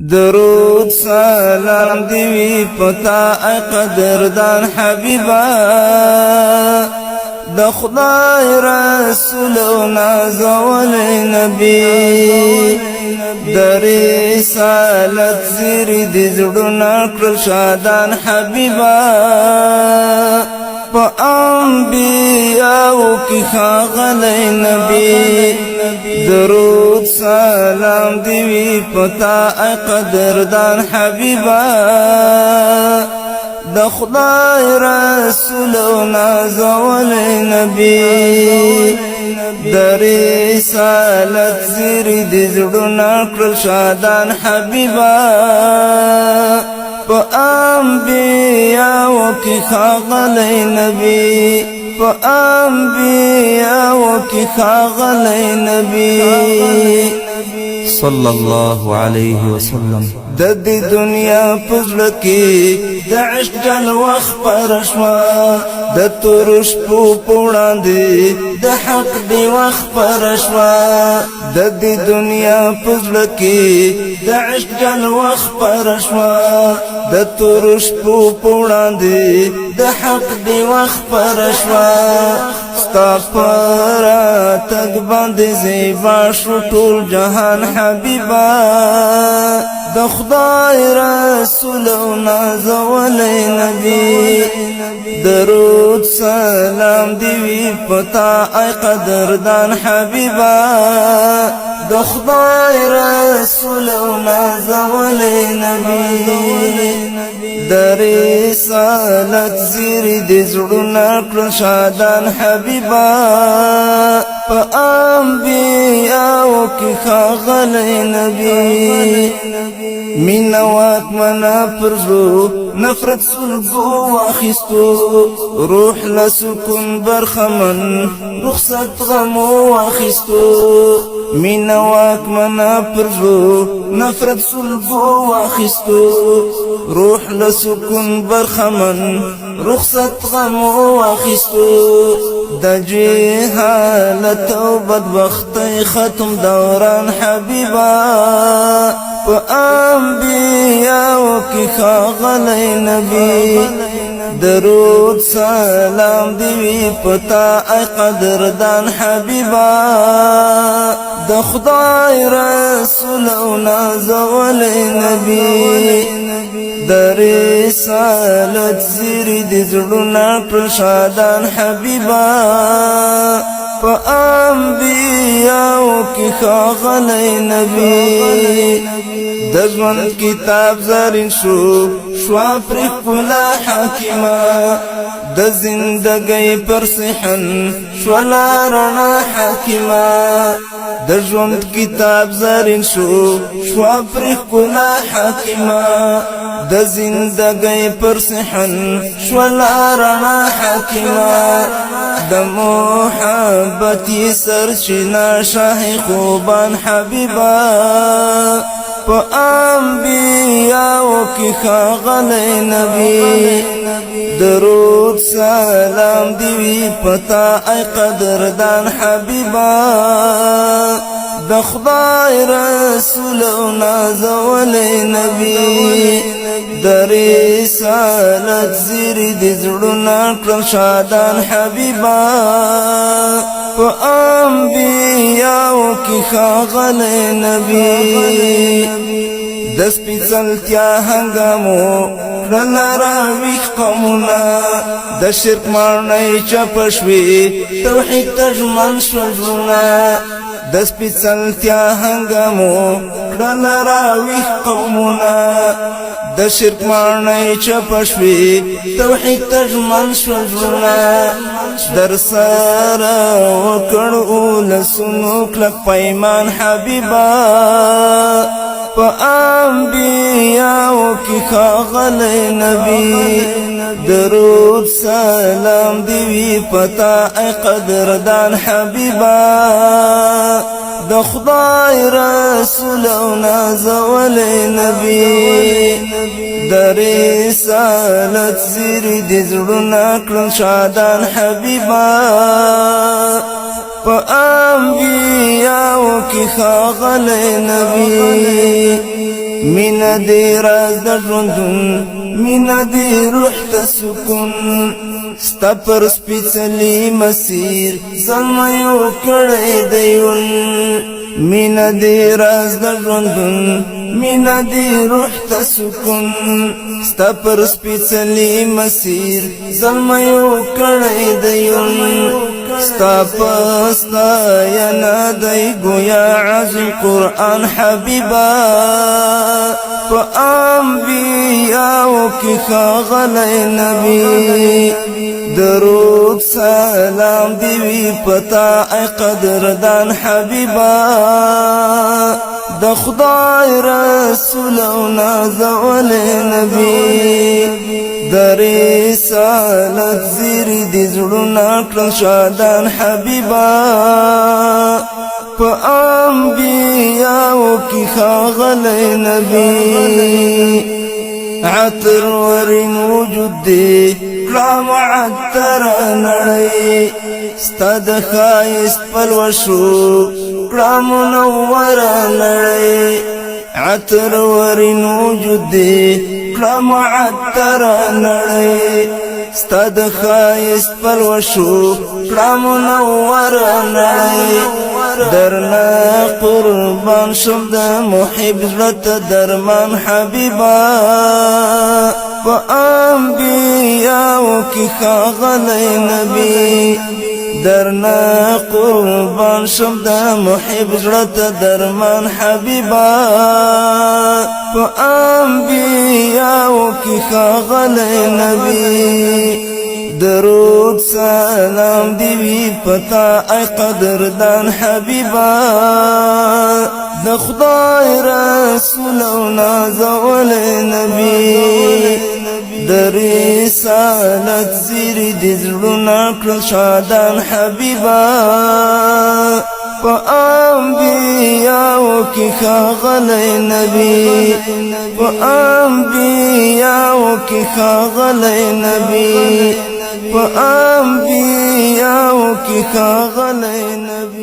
درود سلام دیوی پتا ای قدردان حبیبا د خدای رسول و نازول نبی در رسالت زیر دی زړونه کړل شادان حبیبا په انبیاءو کې ښاغلی نبی درود سلام دیوی پتا ای قدردان حبیبا د خدای رسول و نازول نبی د رسالت زیر دی زړونه کړل شادان حبیبا په انبیاءو کې ښاغلی نبی په انبیاءو کې ښاغلی نبی صلی الله علیه وسلم د دې دنیا په زړه کې د عشق جلوه خپره شوه د تورو شپو په وړاندې د حق ډیوه خپره شوه د دې دنیا په زړه کې د عشق جلوه خپره شوه د تورو شپو په وړاندې د حق ډیوه خپره شوه ستا په راتګ باندې زیبا شو ټول جهان حبیبا د خدای رسول و نازولی نبی درود سلام دیوی پتا ای قدردان حبیبا د خدای رسول و نازولی نبی در رسالت زیر دی زړونه کړل شادان حبیبا په انبیاءو کې ښاغلی نبی مینا واکمنه پر زړه نفرت سلګو واخیستو روح له سکون برخمن رخصت غمو واخیستو مینا واکمنه پر زړه نفرت سلګو واخیستو روح له سکون برخمن رخصت غمو واخیستو د جهالت او بدبختی ختم دوران حبیبا په انبیاءو کې ښاغلی نبی درود سلام دیوی پتا ای قدردان حبیبا د خدای رسول و نازولی نبی د رسالت زیر دی زړونه کړل شادان حبیبا په انبیاءو کې ښاغلی نبی د ژوند کتاب زرین شو شوا پر ښکلا حاکمه د زندګۍ پر صحن شولا رڼا حاکمه د ژوند کتاب زرین شو شوا پر ښکلا حاکمه د زندګۍ پر صحن شولا رڼا حاکمه د محبت سرچینه شاه خوبان حبیبا په انبیاءو کې ښاغلی نبی درود سلام دیوی پتا ای قدردان حبیبا د خدای رسول و نازولی نبی د رسالت زیر دی زړونه کړل شادان حبیبا په انبیاءو کې ښاغلی نبی د سپېڅلتیا هنګامو کړل راویښ قومونه د شرک ماڼۍ چپه شوې توحید ته ژمن شول زړونه د سپېڅلتیا هنګامو کړل راویښ قومونه د شرک ماڼۍ چپه شوې توحید ته ژمن شول زړونه در سره وکړ اولسونو کلک پیمان حبیبا په انبیاءو کې ښاغلی نبی درود سلام دیوی پتا ای قدردان حبیبا د خدای رسول و نازولی نبی د رسالت زیر دی زړونه کړل شادان حبیبا په انبیاءو کې ښاغلی نبی مینا دی راز د ژوندون مینا دی روح ته سکون ستا پر سپیڅلی مسیر زلمیو کړی دیون مینا دی راز د ژوندون مینا دی روح ته سکون ستا پر سپیڅلی مسیر زلمیو کړی دیون ستا پستا ینا دی گویا عظیم قرآن حبیبا پا انبیاءو کی خاغلی نبی درود سلام دیوی پتا ای قدردان حبیبا د خدای رسول او نازول نبی د رسالت زیری دی زړونه کړل شادان حبیبا په انبیاءو کې ښاغلی نبی عطر ورین وجود دی کړه معطر نړۍ ستا د ښایست پلوشو کړه منور نړۍ عطر ورین وجود دی کړه معطر نړۍ ستا د ښایست پلوشو کړه منور نړۍ درنا قربان شم د محب زړه ته درمان حبیبا په انبیاءو کې ښاغلی نبی درنا قربان شم د محب زړه ته درمان حبیبا په انبیاءو کې ښاغلی نبی درود سلام دیوی پتا ای قدردان حبیبا د خدای رسول او نازول نبی د رسالت زیری دی زړونه کړل شادان حبیبا په انبیاءو کې ښاغلی نبی په انبیاءو کې ښاغلی نبی په انبیاءو کې ښاغلی نبی